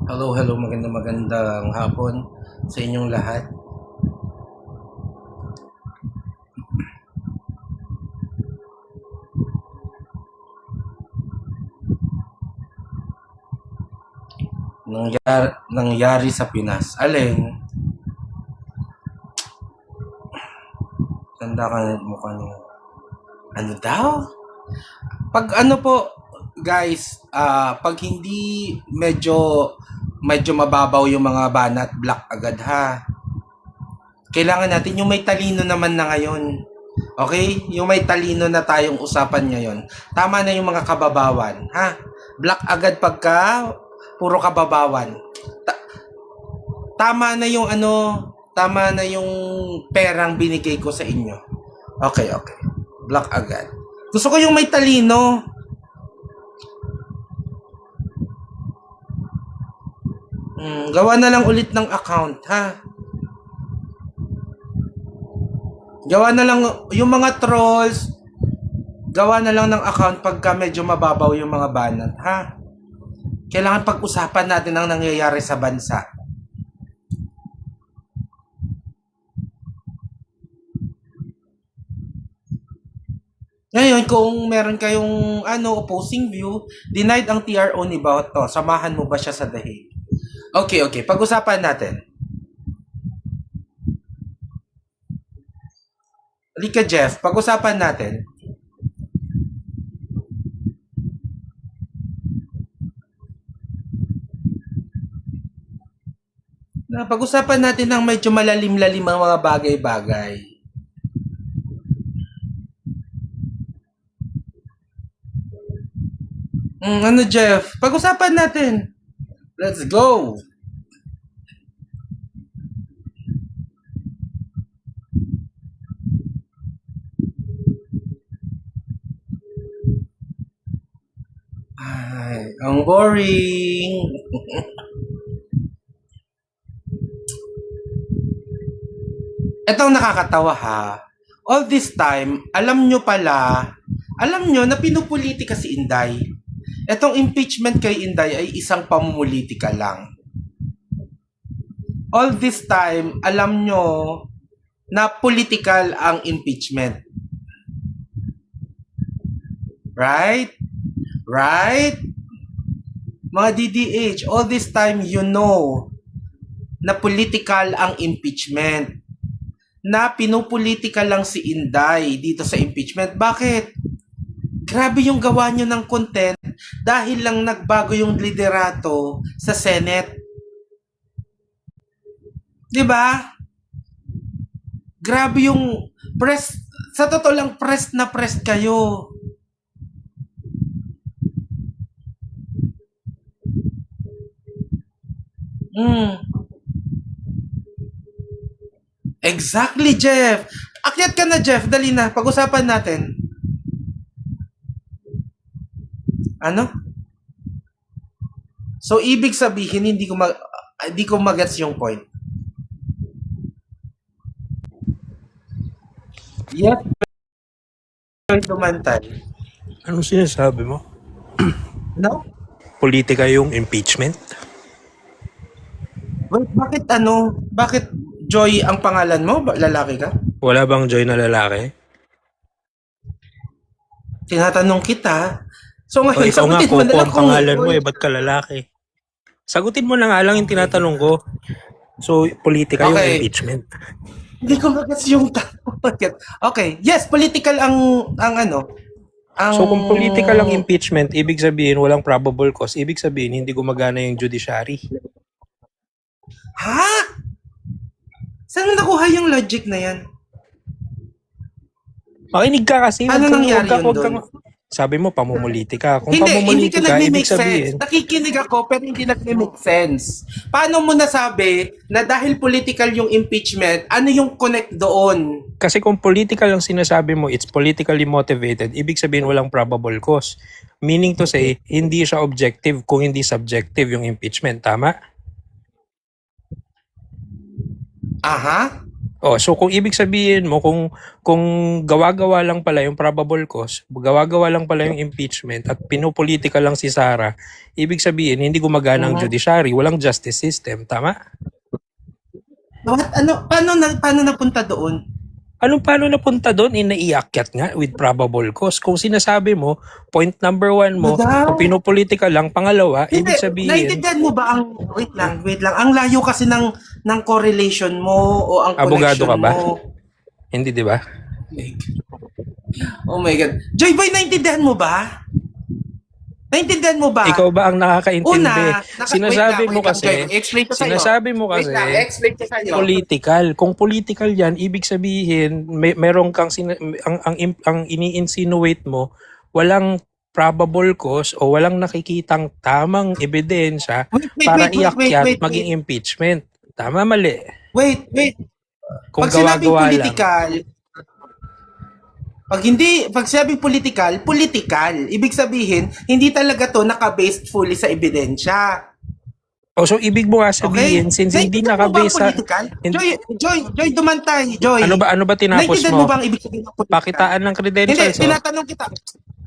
Hello, hello, magandang hapon sa inyong lahat. Nangyari sa Pinas. Alin? Tanda ka mukha niyo. Ano daw? Pag ano po, guys, pag hindi medyo mababaw yung mga banat, black agad ha. Kailangan natin yung may talino naman na ngayon. Okay? Yung may talino na tayong usapan ngayon. Tama na yung mga kababawan, ha? Black agad pagka puro kababawan. Tama na yung tama na yung perang binigay ko sa inyo. Okay, okay. Black agad. Gusto ko yung may talino. Gawa na lang ulit ng account, ha? Gawa na lang yung mga trolls, gawa na lang ng account pagka medyo mababaw yung mga banat, ha? Kailangan pag-usapan natin ang nangyayari sa bansa. Ngayon, kung meron kayong opposing view, denied ang TRO ni Bato, samahan mo ba siya sa dahig? Okay, okay. Pag-usapan natin. Halika, Jeff. Pag-usapan natin. Pag-usapan natin ng medyo malalim-lalim ang mga bagay-bagay. Jeff? Pag-usapan natin. Let's go! Ay, ang boring. Etong nakakatawa ha. All this time, alam nyo na pinupolitika si Inday. Etong impeachment kay Inday ay isang pamumulitika lang. All this time, alam nyo na political ang impeachment. Right? Right? Mga DDH, all this time you know na political ang impeachment. Na pinupolitika lang si Inday dito sa impeachment. Bakit? Grabe yung gawa nyo ng content dahil lang nagbago yung liderato sa Senate. Diba? Grabe yung press. Sa totoo lang, press na press kayo. Exactly, Jeff. Akyat ka na, Jeff. Dali na. Pag-usapan natin. Ano? So, ibig sabihin, hindi ko magets yung point. Yes, dumantal. Anong sinasabi mo? No? Politika yung impeachment? Wait, bakit Joy ang pangalan mo? Lalaki ka? Wala bang Joy na lalaki? Tinatanong kita. So O ngayon, ikaw nga, sagutin mo na Coco lang ang kung pangalan mo ba't ka lalaki? Sagutin mo na nga lang yung tinatanong ko. So, politika yung Okay. impeachment. Hindi ko magets yung Okay. Yes, political ang So, kung political ang impeachment, ibig sabihin walang probable cause, ibig sabihin hindi gumagana yung judiciary. Ha? Saan mo nakuha yung logic na yan? Makinig ka kasi. Ano nangyari yun doon? Sabi mo, pamumuliti ka. Kung Hindi ka pamumuliti ka, nagme-make ibig sabihin, sense. Nakikinig ako pero hindi nagme-make sense. Paano mo nasabi na dahil political yung impeachment, ano yung connect doon? kasi kung political ang sinasabi mo, it's politically motivated, ibig sabihin walang probable cause. Meaning to say, hindi siya objective kung hindi subjective yung impeachment. Tama? Aha? So kung ibig sabihin mo kung gawa-gawa lang pala yung probable cause, gawa-gawa lang pala yung impeachment at pinopolitika lang si Sara, ibig sabihin hindi gumagana ang judiciary, walang justice system, tama? What? Paano napunta doon? Paano napunta doon? Naiakyat nga with probable cause. Kung sinasabi mo, point number 1 mo, Madam. kung pinopolitika lang, pangalawa, Hindi, ibig sabihin, naiintindihan mo ba ang, wait lang, ang layo kasi ng correlation mo o ang Abogado connection ka ba? mo. hindi, di ba? Oh my God. Joy Boy, naiintindihan mo ba? Naintindihan mo ba? Ikaw ba ang nakakaintindi? Una, Sinasabi mo kasi, Joy, i-explain ko sa'yo. sinasabi mo Wait kasi, lang, i-explain ko sa'yo. political. Kung political yan, ibig sabihin, meron kang, ang ini-insinuate mo, walang probable cause o walang nakikitang tamang ebidensya para iakyat maging impeachment. Tama, mali. Wait. Kung Pag sinabing gawa-gawa lang. political, pag sinabing political, ibig sabihin, hindi talaga to naka-based fully sa ebidensya. So ibig mo nga sabihin, since hindi Naintindihan mo ba nakabase ang sa... political? Joy, dumantay. Joy. Ano ba tinapos Naintindihan mo? mo ba ang ibig sabihin ng political? Pakitaan ng Hindi, credentials, oh. tinatanong kita.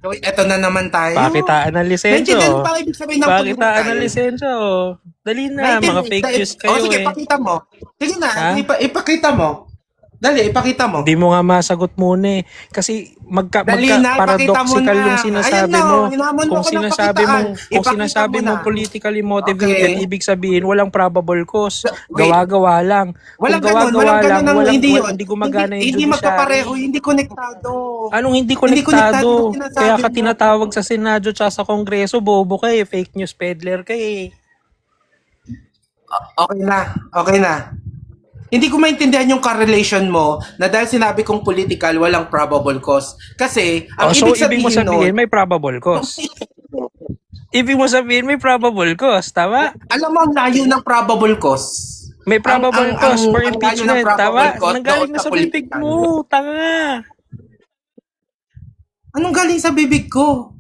Joy, eto na naman tayo. Pakitaan ng lisensya, Naintindihan mo oh. ba ang ibig sabihin ng Pakitaan political? ng lisensya, oh. Dali na, mga fake news kayo, sige, eh. pakita mo. Sige na, Ha? ipakita mo. Dali, ipakita mo. Hindi mo nga masagot muna, eh. Kasi Dali na, ipakita mo paradoxical na. yung sinasabi Ayan na, mo. hinamon mo Kung ko ng sinasabi pakitaan. mo, kung Ipakita sinasabi mo mo na. politically motivated, Okay. ibig sabihin walang probable cause. Wait. Gawa-gawa lang. Walang Kung ganun, gawa-gawa lang, hindi yun. hindi gumagana yung Hindi judiciary. magkapareho, hindi konektado. Anong hindi Hindi konektado konektado? yung sinasabi Kaya ka mo. tinatawag sa Senado at sa Kongreso, bobo ka eh, fake news peddler ka eh. Okay na. Hindi ko maintindihan yung correlation mo na dahil sinabi kong political, walang probable cause. Kasi, ang So ibig ibig mo sabihin nun, may probable cause. Ibig mo sabihin may probable cause, tama? alam mo ang layo ng probable cause. May probable cause for ang layo ng impeachment, probable tama? cause Nanggaling doon na sa sa bibig political. mo, tanga. Anong galing sa bibig ko?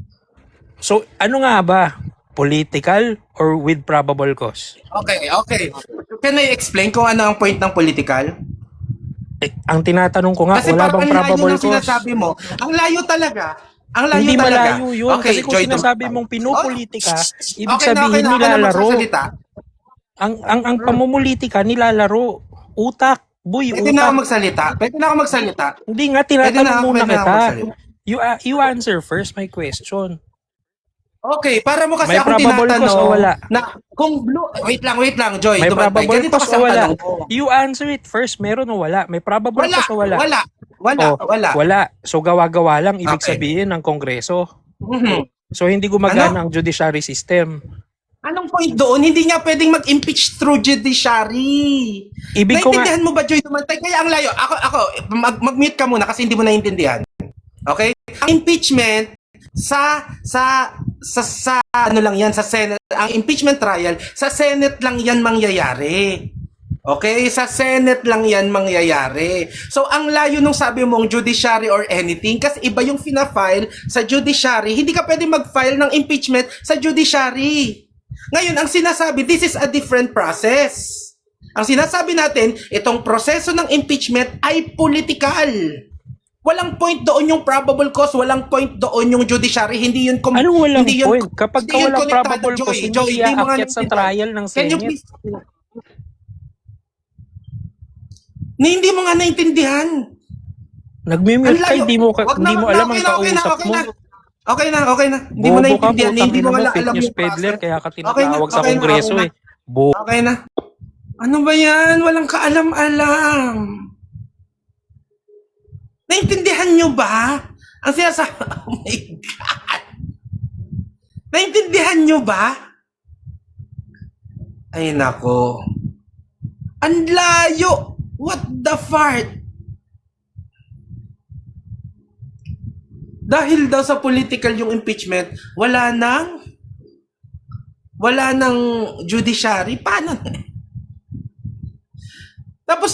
So ano nga ba? Political or with probable cause? Okay. Can I explain kung ano ang point ng political? Ang tinatanong ko nga, Kasi wala parang bang ang layo probable ng cause? sinasabi mo. Ang layo talaga. Ang layo Hindi talaga. malayo yun. Okay, Kasi kung Joy, sinasabi dumantay. mong pinopolitika, ibig Okay na, sabihin ako na nilalaro. magsasalita. Ang pamumulitika nilalaro. Utak. Boy, Pwede na ako utak. magsalita. Hindi nga, Pwede na tinatanong ako muna kita. magsalita. You answer first my question. Okay, para mo kasi May akong probable cause tinatanong o wala? na kung blue, wait lang, Joy, May dumantay. probable Ganito cause kasi o ang wala? tanong ko. You answer it first. Meron o wala? May probable Wala, cause o wala? wala. Wala. So gawa-gawa lang ibig Okay. sabihin ng Kongreso. Mhm. So hindi gumagana ang judiciary system. Anong point doon? Hindi nga pwedeng mag-impeach through judiciary. Ibig ko nga, Naintindihan mo ba, Joy, dumantay? Kaya ang layo. Mag-mute ka muna kasi hindi mo naintindihan. Okay? Ang impeachment sa ano lang yan, sa Senate, ang impeachment trial, sa Senate lang yan mangyayari. Okay? Sa Senate lang yan mangyayari. So, ang layo nung sabi mong judiciary or anything, kasi iba yung fina-file sa judiciary. Hindi ka pwede mag-file ng impeachment sa judiciary. Ngayon, ang sinasabi, this is a different process. Ang sinasabi natin, itong proseso ng impeachment ay political. Walang point doon yung probable cause, walang point doon yung judiciary, hindi yun anong walang hindi yun, point? Kapag hindi yun walang konektado, probable Joy. cause, Joy, hindi hindi mo nga aakyat sa naintindihan. trial ng Can you Senate. please? Hindi mo nga naintindihan. Nagmimute Ang ka, layo. hindi mo Wag hindi mo alam ang okay kausap mo. Okay na. Hindi mo Bobo ka, naintindihan, hindi mo putang ina nga mo, fake alam news yung peddler, process. kaya ka Okay na, tinatawag sa okay na, Kongreso okay na. eh. Okay na. Ano ba yan? Walang kaalam-alam. Naintindihan nyo ba? Ang sinasabi, oh my God. Naintindihan nyo ba? Ay nako. Ang layo. What the fart? Dahil daw sa political yung impeachment, wala nang judiciary. Paano? Tapos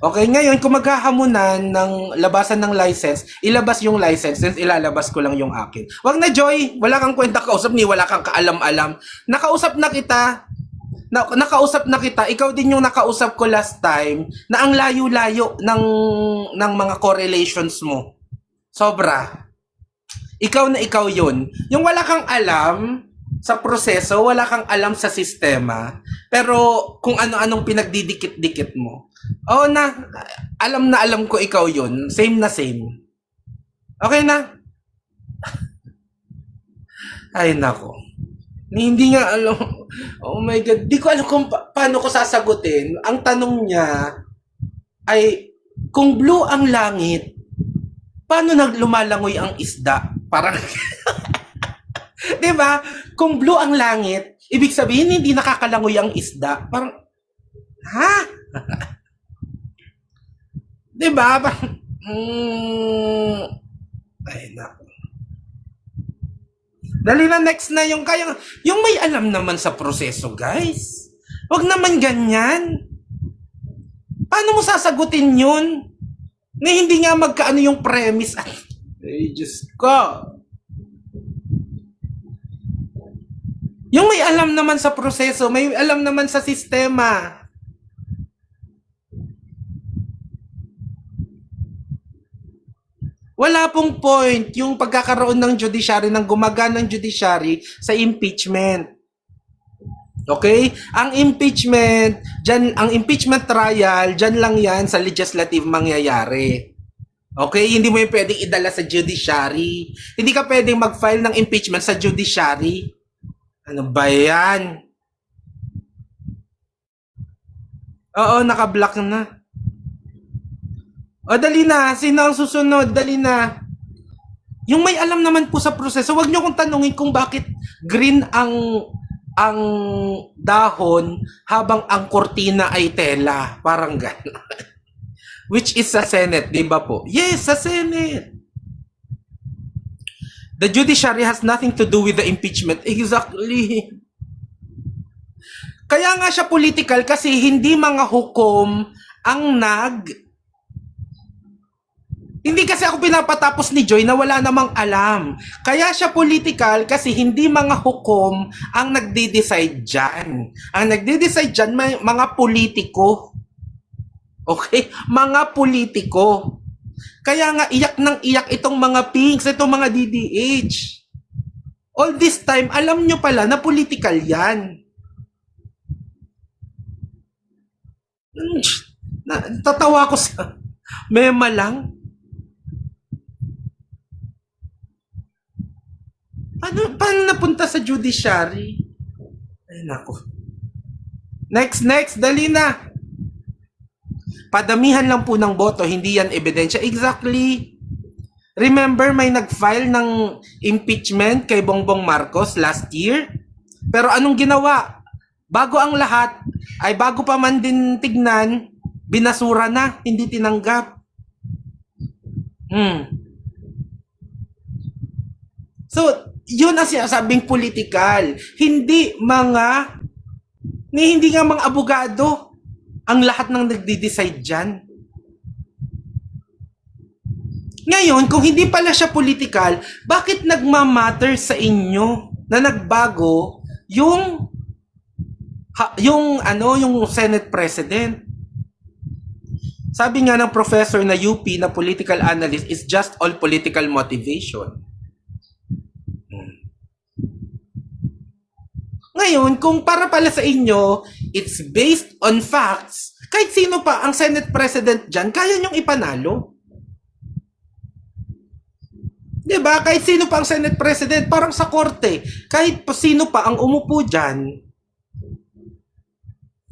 okay, ngayon, kung maghahamunan ng labasan ng license, ilabas yung license, then ilalabas ko lang yung akin. Wag na, Joy. Wala kang kwenta kausap ni, wala kang kaalam-alam. Nakausap na kita. nakausap na kita, ikaw din yung nakausap ko last time na ang layo-layo ng mga correlations mo. Sobra. Ikaw na ikaw yun. Yung wala kang alam sa proseso, wala kang alam sa sistema, pero kung ano-anong pinagdidikit-dikit mo. Oo na alam ko ikaw yun. Same na same. Okay na? Ay, nako. Hindi nga alam. Oh my God. Di ko alam kung paano ko sasagutin. Ang tanong niya ay, kung blue ang langit, paano naglumalangoy ang isda? Parang, di ba? Kung blue ang langit, ibig sabihin hindi nakakalangoy ang isda. Parang, ha? Di ba? Parang, ay, nako. Dali na, next na yung kaya. Yung may alam naman sa proseso, guys. Wag naman ganyan. Paano mo sasagutin yun? Na hindi nga magkaano yung premise. Ay, Diyos ko. Yung may alam naman sa proseso, may alam naman sa sistema. Wala pong point yung pagkakaroon ng judiciary, ng gumaganang judiciary sa impeachment. Okay? Ang impeachment trial, dyan lang yan sa legislative mangyayari. Okay? Hindi mo yung pwedeng idala sa judiciary. Hindi ka pwedeng mag-file ng impeachment sa judiciary. Ano ba yan? Oo, naka-block na. O, dali na. Sino ang susunod? Dali na. Yung may alam naman po sa proseso, wag nyo kong tanungin kung bakit green ang dahon habang ang kortina ay tela. Parang gano'n. Which is sa Senate, di ba po? Yes, sa Senate. The judiciary has nothing to do with the impeachment. Exactly. Kaya nga siya political kasi hindi mga hukom ang Hindi kasi ako pinapatapos ni Joy na wala namang alam. Kaya siya political kasi hindi mga hukom ang nagde-decide dyan. Ang nagde-decide dyan, mga politiko. Okay? Mga politiko. Kaya nga iyak ng iyak itong mga pinks, itong mga DDH. All this time, alam nyo pala na political yan. Tatawa ko sa mema lang. Paano napunta sa judiciary? Ay, nako. Next, dali na. Padamihan lang po ng boto, hindi yan ebidensya. Exactly. Remember, may nag-file ng impeachment kay Bongbong Marcos last year? Pero anong ginawa? Bago ang lahat, ay bago pa man din tignan, binasura na, hindi tinanggap. So, yun ang sinasabing political. Hindi nga mga abogado ang lahat ng nagde-decide dyan. Ngayon, kung hindi pala siya political, bakit nagmamatter sa inyo na nagbago yung Senate President? Sabi nga ng professor na UP na political analyst is just all political motivation. Ngayon, kung para pala sa inyo, it's based on facts, kahit sino pa ang Senate President dyan, kaya nyong ipanalo. Diba? Kahit sino pa ang Senate President, parang sa korte, kahit sino pa ang umupo dyan,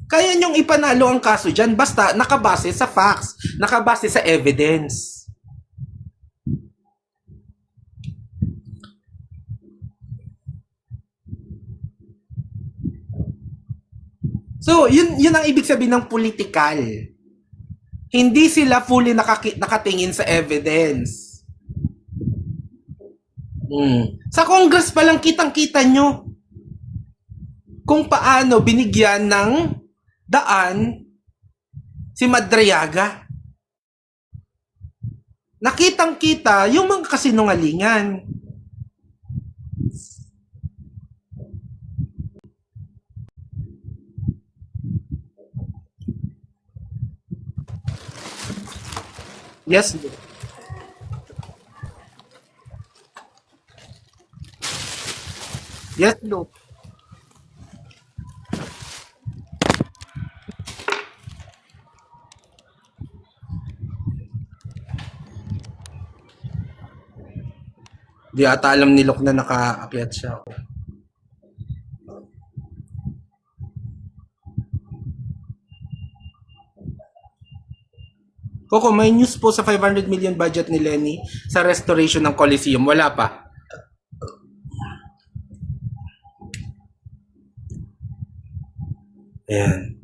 kaya nyong ipanalo ang kaso dyan, basta nakabase sa facts, nakabase sa evidence. So, yun ang ibig sabihin ng political. Hindi sila fully nakatingin sa evidence. Sa Congress pa lang kitang-kita nyo kung paano binigyan ng daan si Madriaga. Nakitang-kita yung mga kasinungalingan. Yes, Lu. Yes, Lu. Di ata alam ni Lok na nakaakyat siya. Coco, may news po sa 500 million budget ni Lenny sa restoration ng Coliseum. Wala pa. Ayan.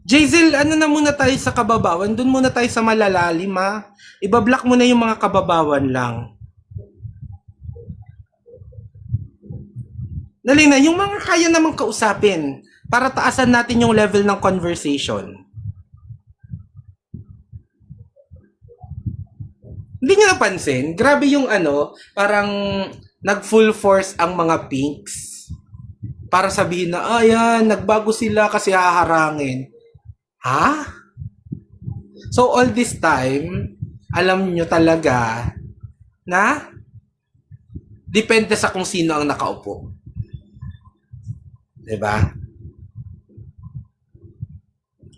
Jazel, ano na muna tayo sa kababawan? Doon muna tayo sa malalalim, ha? Ibablock mo na yung mga kababawan lang. Dali na, yung mga kaya namang kausapin para taasan natin yung level ng conversation. Hindi niyo napansin? Grabe yung parang nag-full force ang mga pinks para sabihin na, ayan, nagbago sila kasi haharangin. Ha? So all this time, alam nyo talaga na depende sa kung sino ang nakaupo. 'Di ba?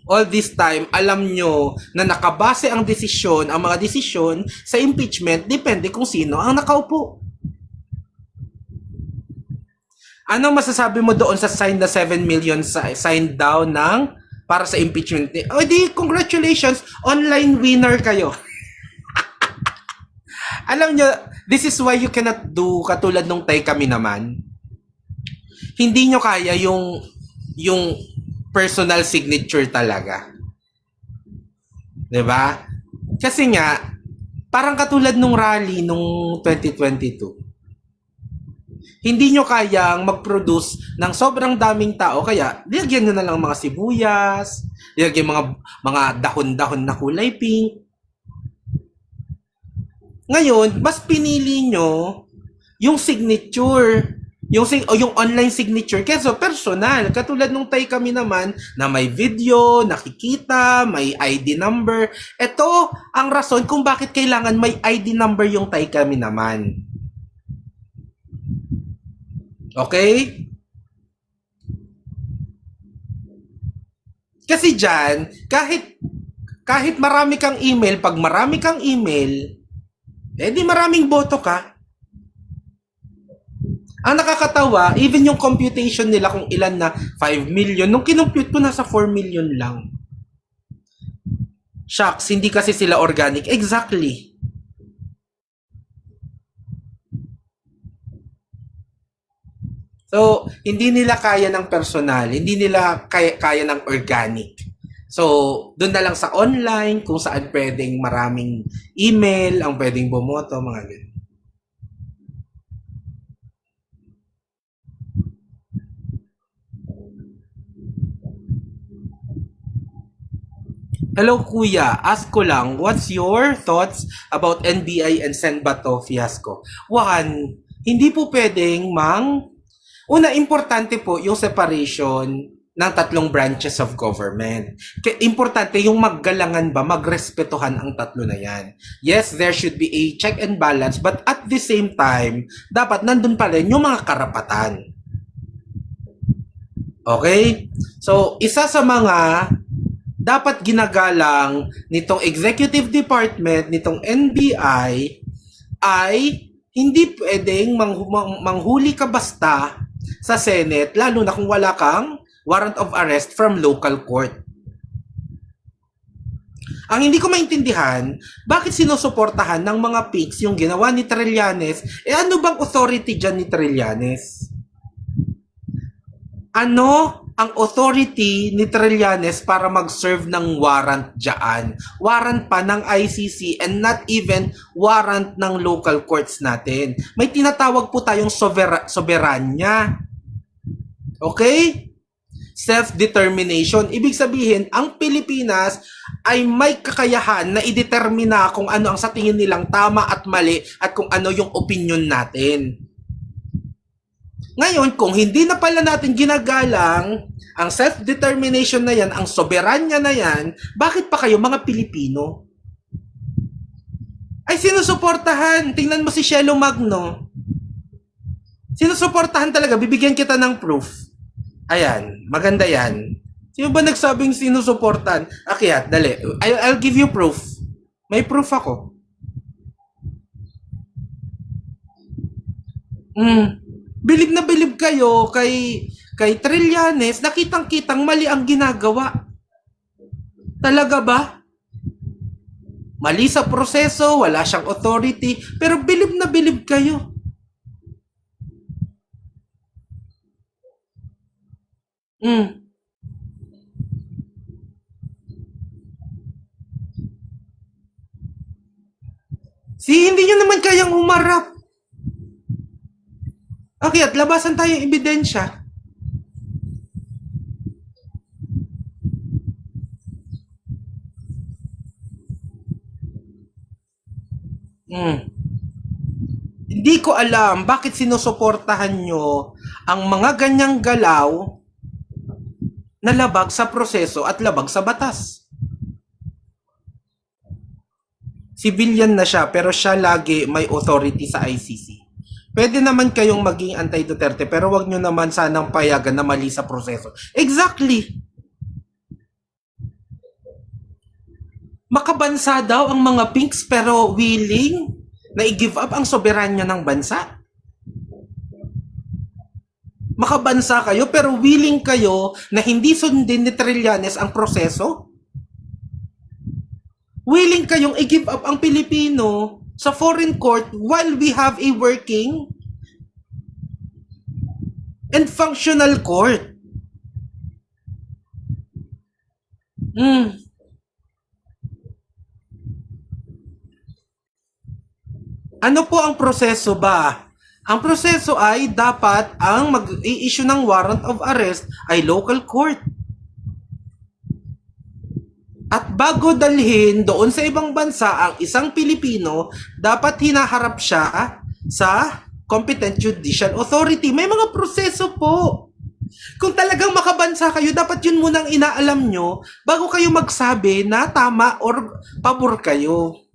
All this time, alam nyo na nakabase ang desisyon, ang mga desisyon sa impeachment, depende kung sino ang nakaupo. Ano masasabi mo doon sa sign na 7 million sign down ng para sa impeachment? O di, congratulations, online winner kayo. Alam nyo, this is why you cannot do katulad nung tay kami naman. Hindi nyo kaya yung personal signature talaga. 'Di ba? Kasi nga parang katulad nung rally nung 2022. Hindi nyo kayang mag-produce ng sobrang daming tao kaya nilagyan nyo na lang mga sibuyas, nilagyan mga dahon-dahon na kulay pink. Ngayon, mas pinili nyo yung signature, yung online signature kaysa personal. Katulad nung tay kami naman na may video, nakikita, may ID number. Ito ang rason kung bakit kailangan may ID number yung tay kami naman. Okay? Kasi dyan, kahit marami kang email, pag marami kang email, di maraming boto ka. Ang nakakatawa, even yung computation nila kung ilan na 5 million, nung kinompute ko nasa 4 million lang. Shucks, hindi kasi sila organic. Exactly. So, hindi nila kaya ng personal, hindi nila kaya ng organic. So, doon na lang sa online, kung saan pwedeng maraming email, ang pwedeng bumoto, mga ganyan. Hello Kuya, ask ko lang, what's your thoughts about NBI and Senbato fiasco? One, hindi po pwedeng una, importante po yung separation ng tatlong branches of government. Importante yung maggalangan ba, magrespetuhan ang tatlo na yan. Yes, there should be a check and balance, but at the same time, dapat nandun pa rin yung mga karapatan. Okay? So, isa sa mga dapat ginagalang nitong executive department, nitong NBI, ay hindi pwedeng manghuli ka basta sa Senate, lalo na kung wala kang warrant of arrest from local court. Ang hindi ko maintindihan, bakit sinusuportahan ng mga pigs yung ginawa ni Trillanes? Ano bang authority dyan ni Trillanes? Ano ang authority ni Trillanes para mag-serve ng warrant dyan? Warrant pa ng ICC and not even warrant ng local courts natin. May tinatawag po tayong soberanya. Okay? Self-determination. Ibig sabihin, ang Pilipinas ay may kakayahan na idetermina kung ano ang sa tingin nilang tama at mali at kung ano yung opinion natin. Ngayon, kung hindi na pala natin ginagalang ang self-determination na yan, ang soberanya na yan, bakit pa kayo mga Pilipino? Ay, sinusuportahan. Tingnan mo si Shelo Magno. Sinusuportahan talaga. Bibigyan kita ng proof. Ayan, maganda yan. Sino ba nagsabing sinusuportahan? Akyat, dali. I'll give you proof. May proof ako. Bilib na bilib kayo kay Trillanes, nakitang-kitang mali ang ginagawa. Talaga ba? Mali sa proseso, wala siyang authority, pero bilib na bilib kayo. Hindi nyo naman kayang humarap. Okay, at labasan tayo ng ebidensya. Hindi ko alam bakit sinusuportahan nyo ang mga ganyang galaw na labag sa proseso at labag sa batas. Civilian na siya pero siya lagi may authority sa ICC. Pwede naman kayong maging anti-Duterte pero wag nyo naman sanang payagan na mali sa proseso. Exactly. Makabansa daw ang mga pinks pero willing na i-give up ang soberanya ng bansa. Makabansa kayo pero willing kayo na hindi sundin ni Trillanes ang proseso? Willing kayong i-give up ang Pilipino sa foreign court while we have a working and functional court? Ano po ang proseso ba? Ang proseso ay dapat ang mag-i-issue ng warrant of arrest ay local court. At bago dalhin doon sa ibang bansa ang isang Pilipino, dapat hinaharap siya sa competent judicial authority. May mga proseso po. Kung talagang makabansa kayo, dapat yun munang inaalam nyo bago kayo magsabi na tama or pabor kayo.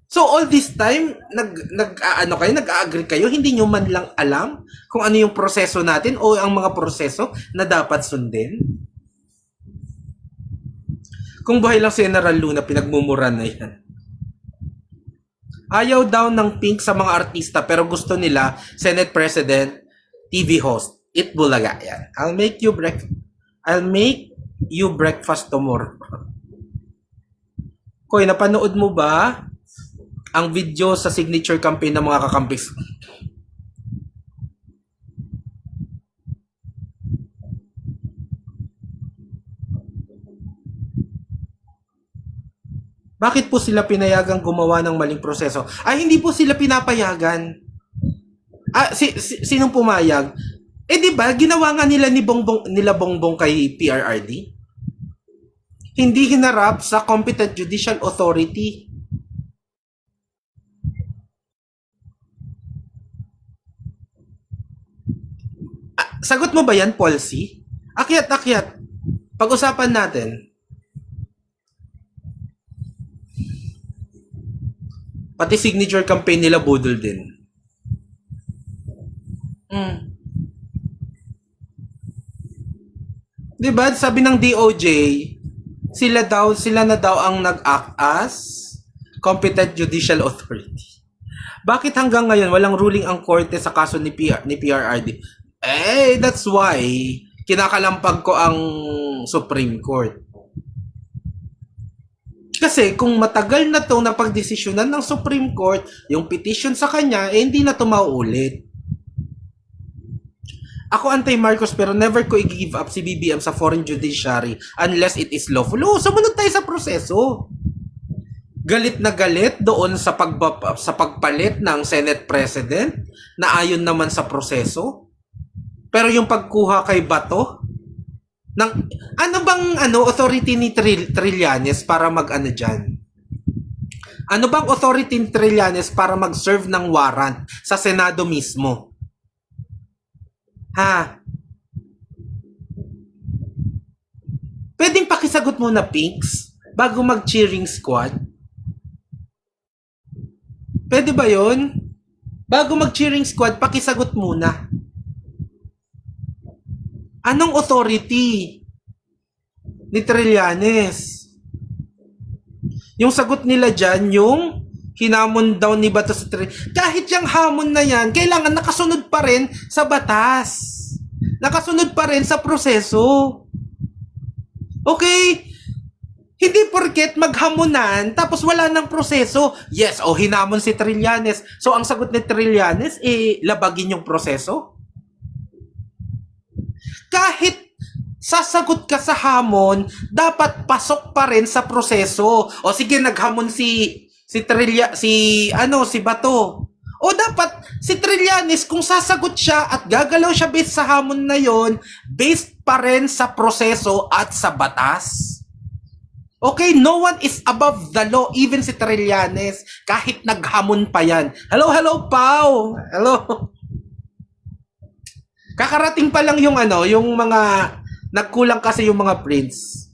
So all this time, nag-agree kayo, hindi nyo man lang alam kung ano yung proseso natin o ang mga proseso na dapat sundin? Kung buhay lang si General Luna, pinagmumura na yan. Ayaw daw ng pink sa mga artista pero gusto nila Senate President, TV host. Eat bulaga yan. I'll make you breakfast tomorrow. Koy, napanood mo ba ang video sa signature campaign ng mga kakampis? Bakit po sila pinayagang gumawa ng maling proseso? Ay, hindi po sila pinapayagan. Sinong pumayag? Di ba ginawa nga nila nila Bongbong kay PRRD? Hindi hinarap sa competent judicial authority. Sagot mo ba yan, policy? Akyat. Pag-usapan natin. Pati signature campaign nila budol din. Diba? Sabi ng DOJ, sila na daw ang nag-act as competent judicial authority. Bakit hanggang ngayon walang ruling ang korte sa kaso ni PRRD? That's why kinakalampag ko ang Supreme Court. Kasi kung matagal na itong napagdesisyonan ng Supreme Court, yung petition sa kanya, hindi na ito mauulit. Ako anti-Marcos pero never ko i-give up si BBM sa foreign judiciary unless it is lawful. Sumunod tayo sa proseso. Galit na galit doon sa pagpalit ng Senate President na ayon naman sa proseso. Pero yung pagkuha kay Bato, ano bang authority ni Trillanes para dyan? Ano bang authority ni Trillanes para mag-serve ng warrant sa Senado mismo? Pwedeng pakisagot muna, Pinks, bago mag-cheering squad? Pwede ba yun? Bago mag-cheering squad, pakisagot muna. Anong authority ni Trillanes? Yung sagot nila dyan, yung hinamon daw ni Bato sa Trillanes. Kahit yung hamon na yan, kailangan nakasunod pa rin sa batas. Nakasunod pa rin sa proseso. Okay? Hindi porket maghamunan, tapos wala nang proseso. Yes, hinamon si Trillanes. So, ang sagot ni Trillanes, labagin yung proseso? Kahit sasagot ka sa hamon, dapat pasok pa rin sa proseso. O sige, naghamon si Bato. O dapat si Trillanes, kung sasagot siya at gagalaw siya based sa hamon na yon, based pa rin sa proseso at sa batas. Okay, no one is above the law, even si Trillanes, kahit naghamon pa yan. Hello, Pao! Hello! Kakarating pa lang yung mga nagkulang kasi yung mga prints.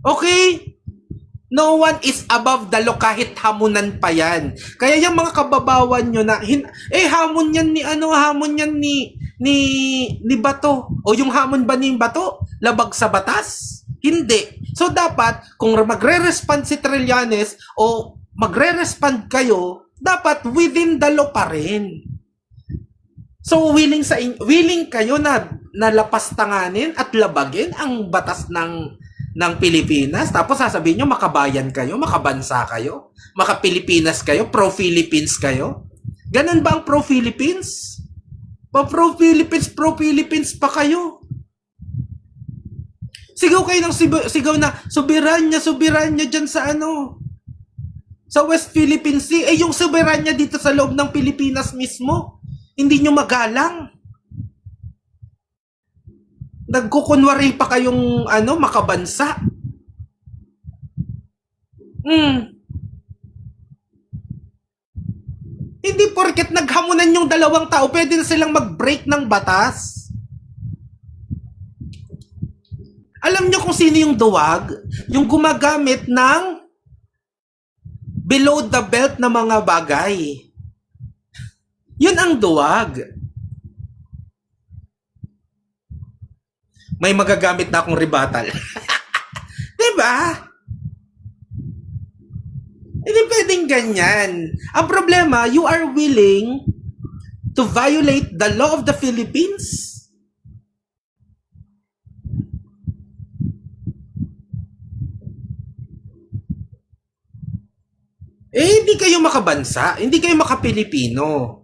Okay? No one is above the law kahit hamunan pa yan. Kaya yung mga kababawan nyo na hamon yan ni Bato. O yung hamon ba ni Bato? Labag sa batas? Hindi. So dapat kung magre-respond si Trillanes o magre-respond kayo, dapat within the law pa rin. So willing kayo na lapastanganin at labagin ang batas ng Pilipinas, tapos sasabihin nyo makabayan kayo, makabansa kayo, maka-Pilipinas kayo, pro-Philippines kayo. Ganun ba ang pro-Philippines? Pro-Philippines pa kayo. Sigaw kayo ng sigaw na soberanya dyan sa sa West Philippine Sea. Yung soberanya dito sa loob ng Pilipinas mismo, hindi nyo magalang. Nagkukunwari pa kayong makabansa. Hindi porket naghamunan yung dalawang tao, pwede na silang mag-break ng batas. Alam nyo kung sino yung duwag? Yung gumagamit ng below the belt na mga bagay. Yun ang duwag. May magagamit na akong rebuttal. Diba? Hindi pwedeng ganyan. Ang problema, you are willing to violate the law of the Philippines. Hindi kayo makabansa. Hindi kayo makapilipino.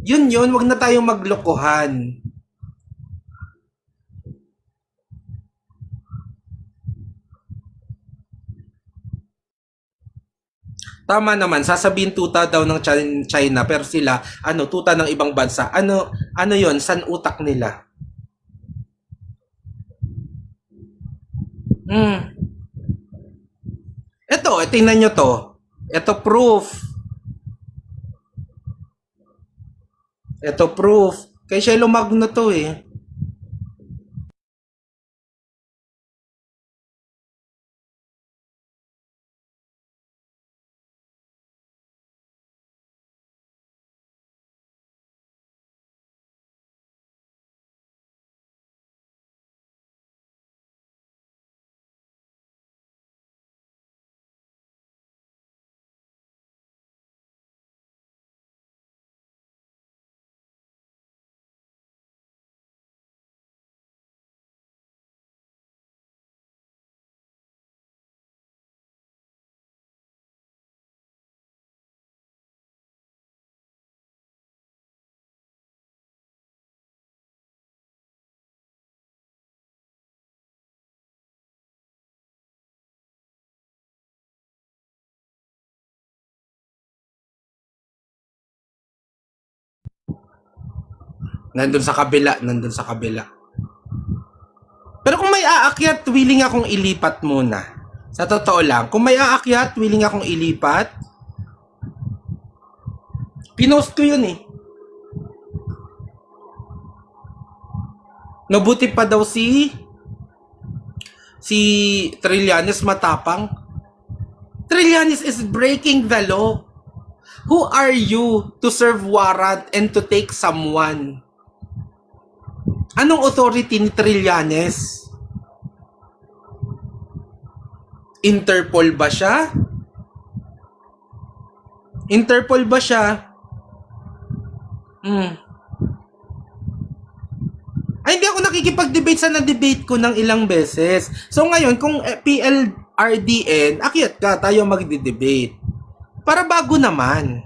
Yun, wag na tayong maglokohan. Tama naman, sasabihin tuta daw ng China, pero sila, tuta ng ibang bansa. Ano yon? San utak nila? Ito, tingnan nyo to. Ito proof. Kay Shelo Magno to eh. Nandun sa kabila. Pero kung may aakyat, willing akong ilipat muna. Sa totoo lang, kung may aakyat, willing akong ilipat. Pinost ko yun eh. Mabuti pa daw si Trillanes matapang. Trillanes is breaking the law. Who are you to serve warrant and to take someone? Anong authority ni Trillanes? Interpol ba siya? Interpol ba siya? Ay, hindi ako nakikipag-debate sa na-debate ko ng ilang beses. So ngayon, kung PLRDN, akyat ka, tayo magdi-debate. Para bago naman.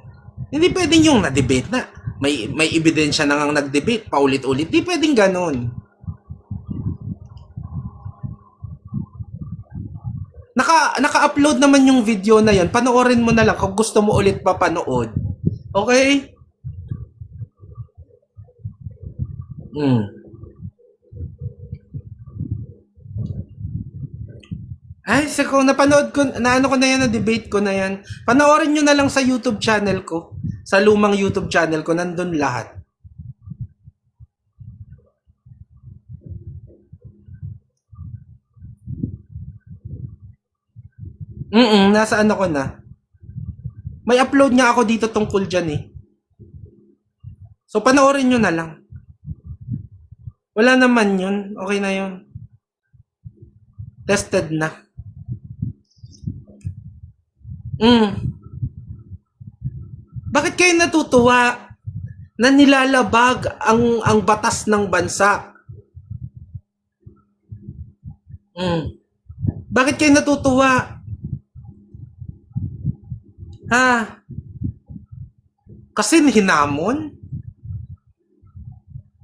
Hindi pwedeng yung na-debate na. May ebidensya na ngang nag-debate, paulit-ulit. Hindi pwedeng ganon. Naka-upload naman yung video na yan. Panoorin mo na lang kung gusto mo ulit papanood. Okay? Ay, kung napanood ko, naano ko na yan, na-debate ko na yan. Panoorin nyo na lang sa YouTube channel ko. Sa lumang YouTube channel ko, nandun lahat. Nasa ano ko na. May upload nga ako dito tungkol dyan eh. So, panoorin nyo na lang. Wala naman yun. Okay na yun. Tested na. Bakit kayo natutuwa na nilalabag ang batas ng bansa? Bakit kayo natutuwa? Ha? Kasi hinamon?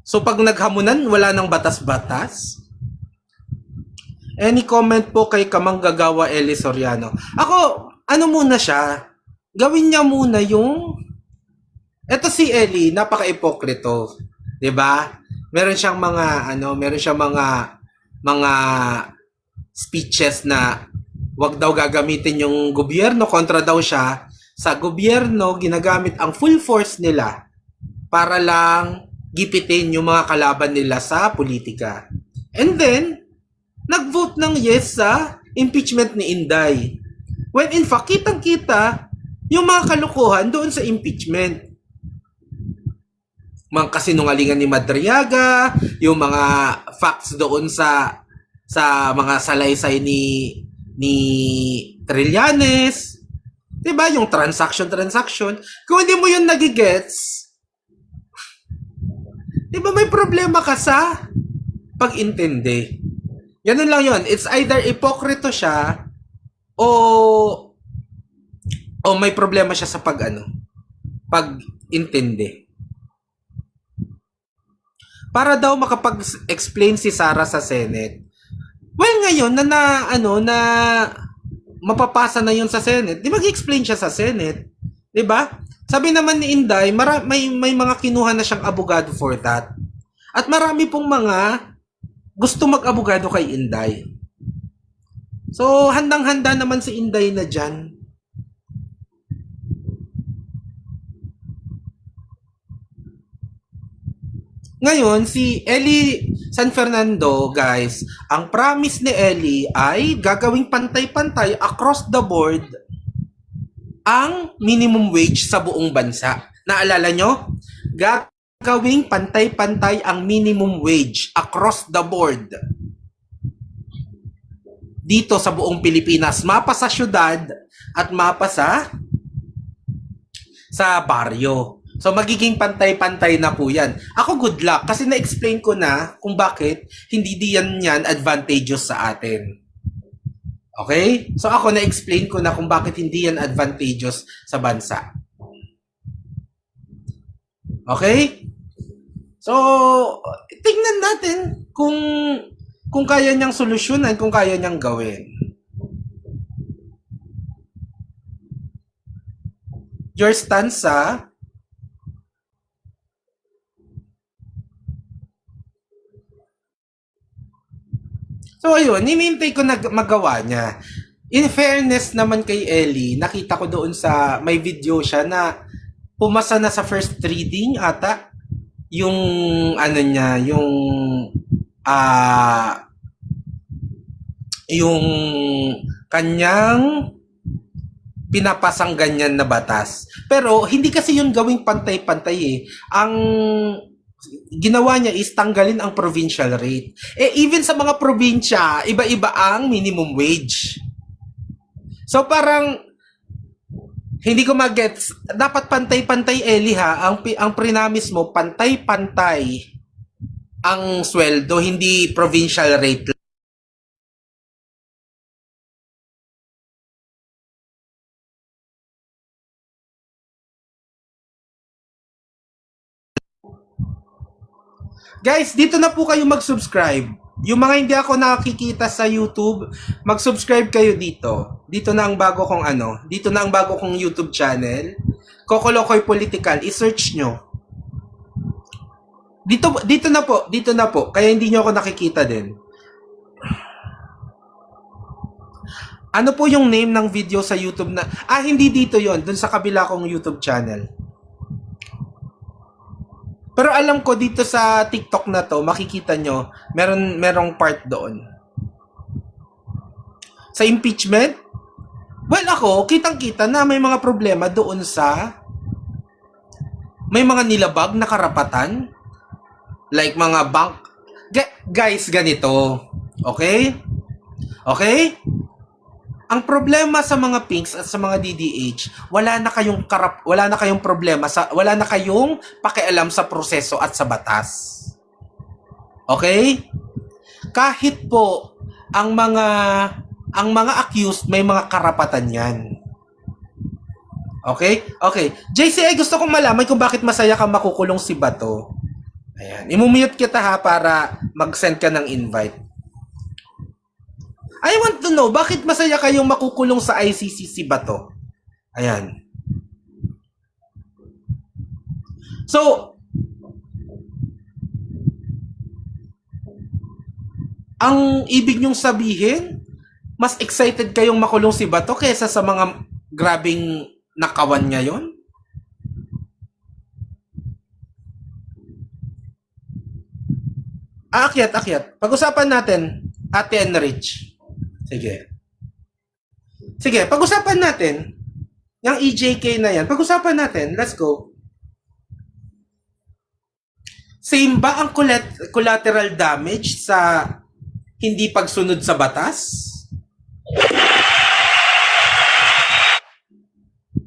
So pag naghamunan, wala nang batas-batas? Any comment po kay Kamanggagawa Eli Soriano? Ako, ano muna siya? Gawin niya muna yung... Eto si Eli, napaka-ipokrito. 'Di ba? Meron siyang mga speeches na wag daw gagamitin yung gobyerno, kontra daw siya. Sa gobyerno, ginagamit ang full force nila para lang gipitin yung mga kalaban nila sa politika. And then, nag-vote ng yes sa impeachment ni Inday. When in fact, kitang-kita yung mga kalukuhan doon sa impeachment. Mga kasinungalingan ni Madriaga, yung mga facts doon sa mga salaysay ni Trillanes. 'Di ba yung transaction? Kung hindi mo yun nagigets, 'di ba may problema ka sa pag-intindi? Ganun lang yun. It's either ipokrito siya o may problema siya sa pag-intindi. Para daw makapag-explain si Sara sa Senate. Well, ngayon na mapapasa na yun sa Senate, di mag-explain siya sa Senate. Di ba? Sabi naman ni Inday, may mga kinuha na siyang abogado for that. At marami pong mga gusto mag-abogado kay Inday. So, handang-handa naman si Inday na dyan. Ngayon, si Eli San Fernando, guys, ang promise ni Eli ay gagawing pantay-pantay across the board ang minimum wage sa buong bansa. Naalala nyo? Gagawing pantay-pantay ang minimum wage across the board. Dito sa buong Pilipinas, mapa sa syudad at mapa sa baryo. So magiging pantay-pantay na po yan. Ako good luck kasi na-explain ko na kung bakit hindi yan advantageous sa atin. Okay? So ako na-explain ko na kung bakit hindi yan advantageous sa bansa. Okay? So, tingnan natin kung kaya niyang solusyonan, kung kaya niyang gawin. Your stance sa So ayun, hinihintay ko na magawa niya. In fairness naman kay Eli, nakita ko doon sa may video siya na pumasa na sa first reading ata yung ah yung kanyang pinapasang ganyan na batas. Pero hindi kasi yun gawing pantay-pantay eh. Ang ginawa niya is tanggalin ang provincial rate. Even sa mga probinsya, iba-iba ang minimum wage. So parang hindi ko magets. Dapat pantay-pantay, Eli ha. Ang prinamis mo, pantay-pantay ang sweldo, hindi provincial rate. Guys, dito na po kayo mag-subscribe. Yung mga hindi ako nakikita sa YouTube, mag-subscribe kayo dito. Dito na ang bago kong dito na ang bago kong YouTube channel. Kokolokoy Political, i-search nyo. Dito na po. Kaya hindi nyo ako nakikita din. Ano po yung name ng video sa YouTube na... hindi dito yon, dun sa kabila kong YouTube channel. Pero alam ko dito sa TikTok na to, makikita nyo, merong part doon. Sa impeachment, well ako, kitang-kita na may mga problema doon sa may mga nilabag na karapatan. Like mga bank. Guys, ganito. Okay? Okay? Ang problema sa mga pinks at sa mga DDH, wala na kayong problema wala na kayong pakialam sa proseso at sa batas. Okay? Kahit po ang mga accused may mga karapatan 'yan. Okay? Okay. JCI, gusto kong malaman kung bakit masaya ka makukulong si Bato. Ayan. I-mute kita ha para mag-send ka ng invite. I want to know, bakit masaya kayong makukulong sa ICC si Bato? Ayan. So, ang ibig nyong sabihin, mas excited kayong makulong si Bato kaysa sa mga grabing nakawan niya yon? Akyat. Pag-usapan natin, Ate Enrich. Sige, pag-usapan natin yung EJK na yan. Pag-usapan natin. Let's go. Same ba ang collateral damage sa hindi pagsunod sa batas?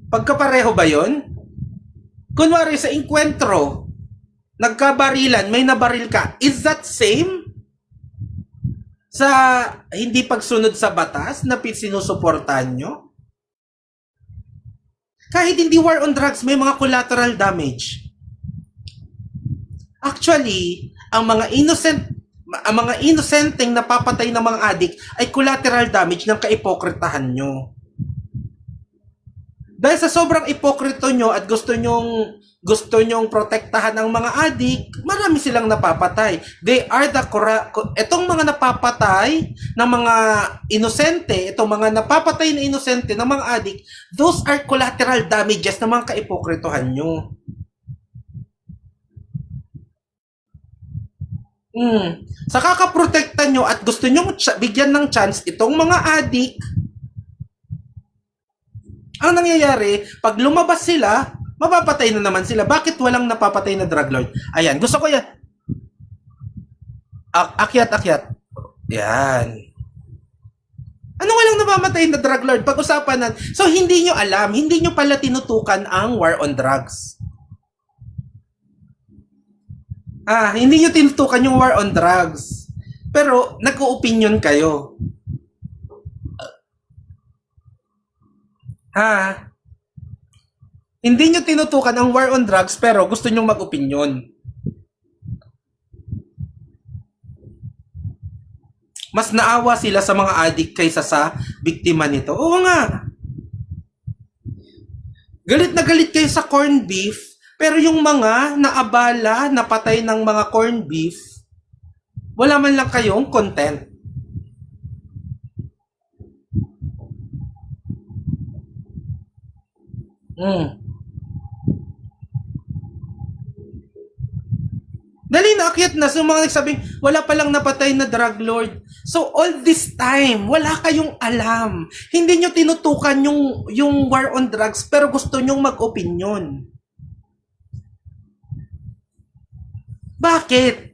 Pagkapareho ba yon? Kunwari sa inkwentro, nagkabarilan, may nabaril ka. Is that same sa hindi pagsunod sa batas na sinusuportahan nyo? Kahit hindi war on drugs, may mga collateral damage. Actually, ang mga innocenteng napapatay ng mga adik ay collateral damage ng kaipokritahan nyo. Dahil sa sobrang ipokrito nyo at gusto nyong protektahan ang mga adik, marami silang napapatay. Itong mga napapatay ng mga inosente, itong mga napapatay na inosente ng mga adik, those are collateral damages ng mga kaipokritohan nyo. Sa kakaprotekta nyo at gusto nyo bigyan ng chance itong mga adik, ang nangyayari, pag lumabas sila, mapapatay na naman sila. Bakit walang napapatay na drug lord? Ayan, gusto ko yan. Akyat. Yan. Ano walang namamatay na drug lord? Pag-usapan natin. So, hindi nyo alam, hindi nyo pala tinutukan ang war on drugs. Hindi nyo tinutukan yung war on drugs. Pero, nag-o-opinion kayo. Hindi nyo tinutukan ang war on drugs pero gusto nyo mag-opinion. Mas naawa sila sa mga adik kaysa sa biktima nito. Oo nga. Galit na galit kayo sa corned beef, pero yung mga naabala, napatay ng mga corned beef, wala man lang kayong content. Dali naakyat na. So mga nagsabing, wala palang napatay na drug lord. So all this time, wala kayong alam. Hindi nyo tinutukan yung war on drugs, pero gusto nyong mag-opinyon. Bakit?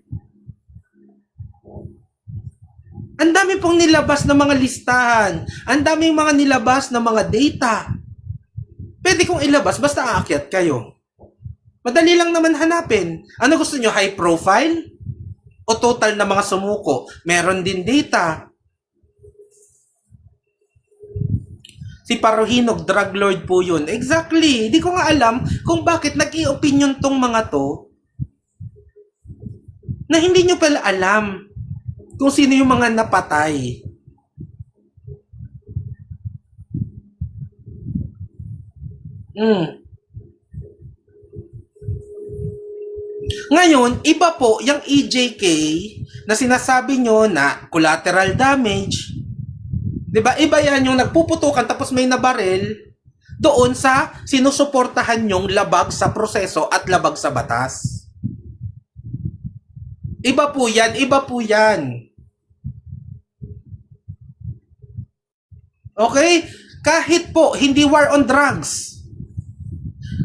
Ang dami pong nilabas na mga listahan. Ang daming mga nilabas na mga data. Pwede kong ilabas, basta aakyat kayo. Madali lang naman hanapin. Ano gusto nyo, high profile? O total na mga sumuko? Meron din data. Si Parohinog, drug lord po yun. Exactly. Hindi ko nga alam kung bakit nag-i-opinion tong mga to na hindi nyo pala alam kung sino yung mga napatay. Ngayon, iba po yung EJK na sinasabi nyo na collateral damage. Diba? Iba yan yung nagpuputukan tapos may nabaril doon sa sinusuportahan nyong labag sa proseso at labag sa batas. Iba po yan, iba po yan. Okay? Kahit po hindi war on drugs,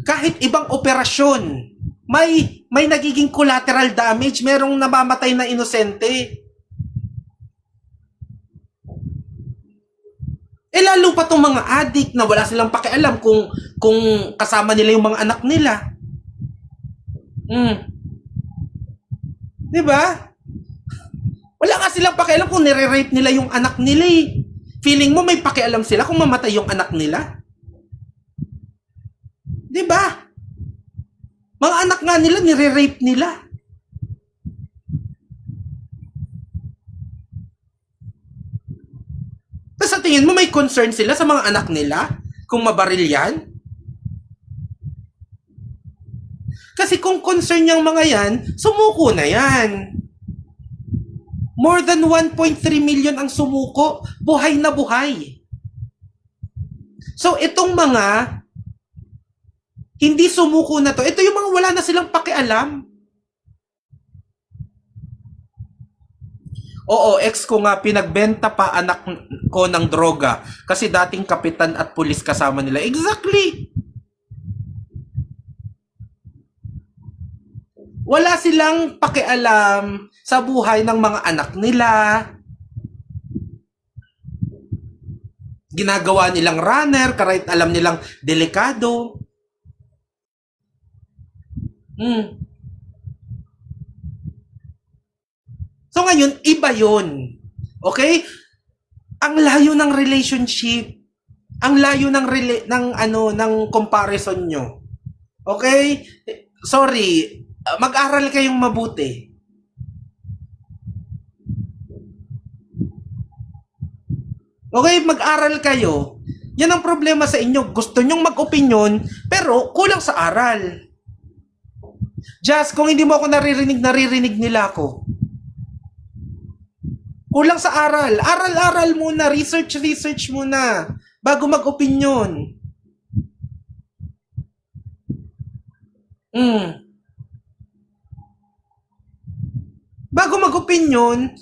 kahit ibang operasyon, may nagiging collateral damage, merong namamatay na inosente. Eh lalo pa tong mga addict na wala silang pakialam kung kasama nila yung mga anak nila. Diba? Wala nga silang pakialam kung nire-rape nila yung anak nila eh. Feeling mo may pakialam sila kung mamatay yung anak nila? Diba? Mga anak nga nila, nire-rape nila. Tapos sa tingin mo may concern sila sa mga anak nila kung mabaril yan? Kasi kung concern yung mga yan, sumuko na yan. More than 1.3 million ang sumuko, buhay na buhay. So itong mga hindi sumuko na to, ito yung mga wala na silang pakialam. Oo, ex ko nga, pinagbenta pa anak ko ng droga kasi dating kapitan at pulis kasama nila. Exactly. Wala silang pakialam sa buhay ng mga anak nila. Ginagawa nilang runner, kahit alam nilang delikado. So ngayon, iba yun. Okay? Ang layo ng relationship. Ang layo ng comparison nyo. Okay? Sorry. Mag-aral kayong mabuti. Okay? Mag-aral kayo. Yan ang problema sa inyo. Gusto nyong mag-opinyon, pero kulang sa aral. Just, kung hindi mo ako naririnig nila ako. Kulang sa aral. Aral muna. Research muna. Bago mag-opinyon. Bago mag-opinyon,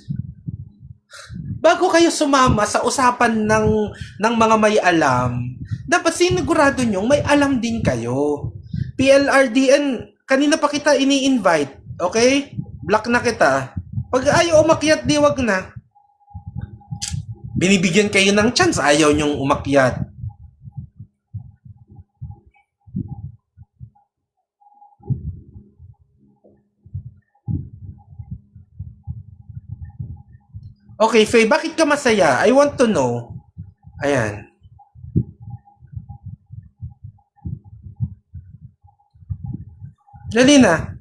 bago kayo sumama sa usapan ng mga may alam, dapat sinigurado nyo may alam din kayo. PLRDN, kanina pa kita ini-invite. Okay? Block na kita. Pag ayaw umakyat, di wag na. Binibigyan kayo ng chance, ayaw nyong umakyat. Okay, Faye, bakit ka masaya? I want to know. Ayan. Dali na.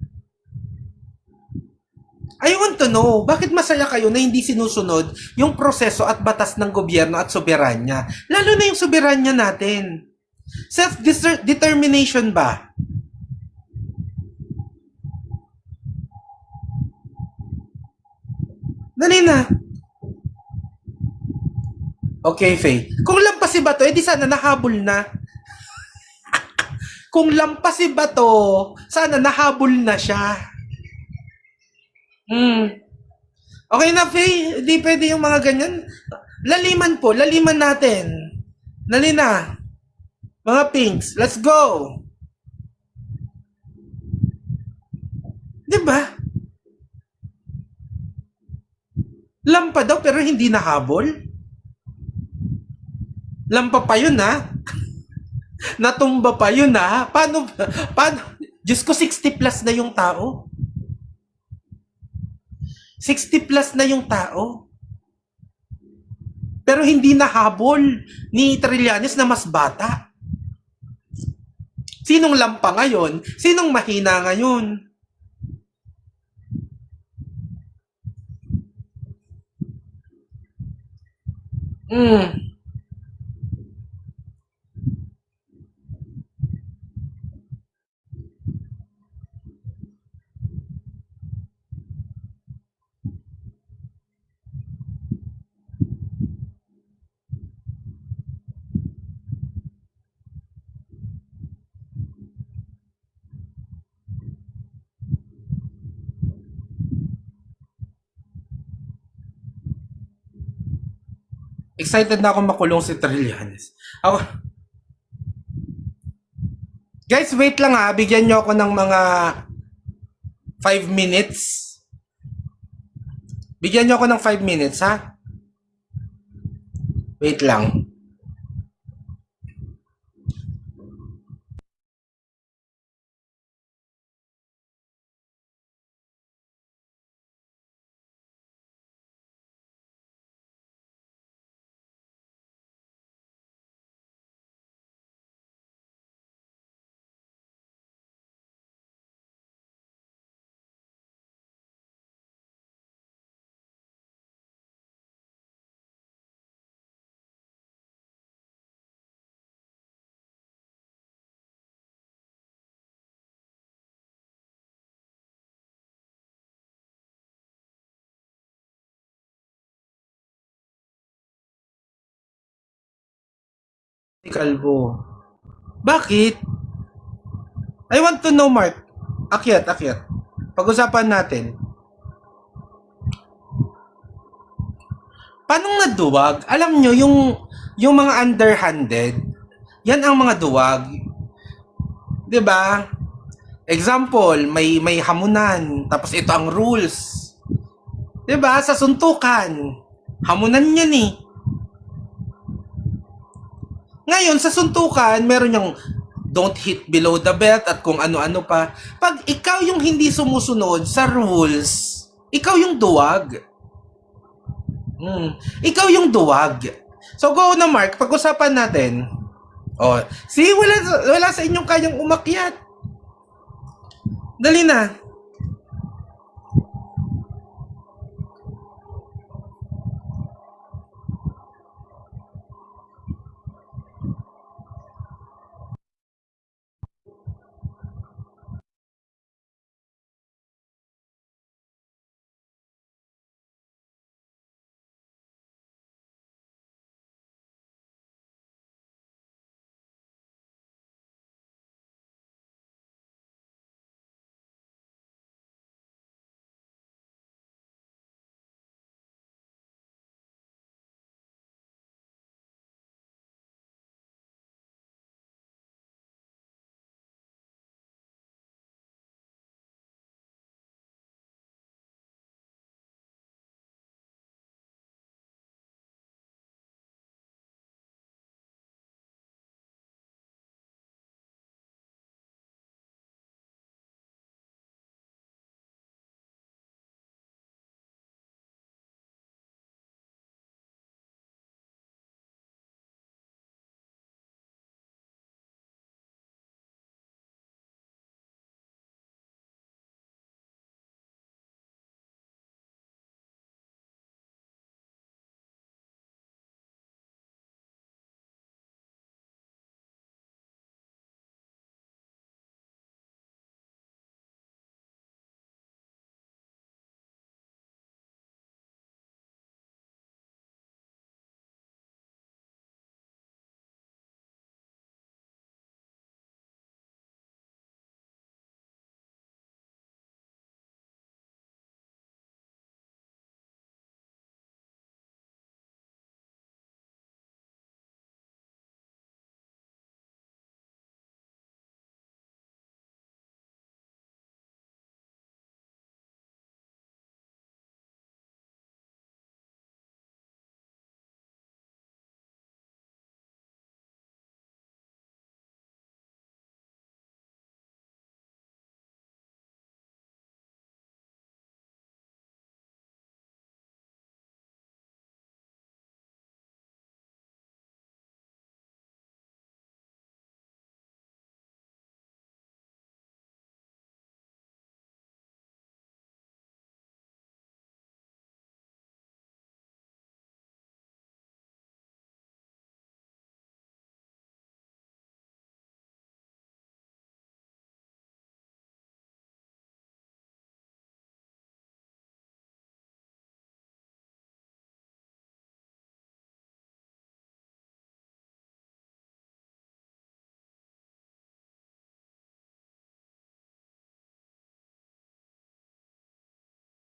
I want to know, bakit masaya kayo na hindi sinusunod yung proseso at batas ng gobyerno at soberanya? Lalo na yung soberanya natin. Self-determination ba? Dali na. Okay, Faye. Kung lampas si Bato, edi sana nahabol na. Kung lampas si Bato, sana nahabol na siya. Hmm. Okay na, Faye. Di pwede yung mga ganyan. Laliman po. Laliman natin. Dali na. Mga pinks. Let's go. Di ba? Lampa daw pero hindi nahabol. Lampa pa yun ha. Natumba pa yun ha. Paano? Diyos ko, 60 plus na yung tao. 60 plus na yung tao. Pero hindi nahabol ni Trillanes na mas bata. Sinong lampa ngayon? Sinong mahina ngayon? Mm. Excited na ako makulong si Trillanes. Ako, guys, wait lang ha. Bigyan nyo ako ng mga 5 minutes. Bigyan nyo ako ng 5 minutes ha. Wait lang. Si Kalbo. Bakit? I want to know, Mark. Akyat, akyat. Pag-usapan natin. Paano naduwag? Alam nyo, yung mga underhanded, yan ang mga duwag. 'Di ba? Example, may hamunan, tapos ito ang rules. 'Di ba? Sa suntukan, hamunan yan eh. Ngayon, sa suntukan, meron yung don't hit below the belt at kung ano-ano pa. Pag ikaw yung hindi sumusunod sa rules, ikaw yung duwag. Ikaw yung duwag. So go na, Mark, pag-usapan natin. Oh, see, wala sa inyong kayang umakyat. Dali na.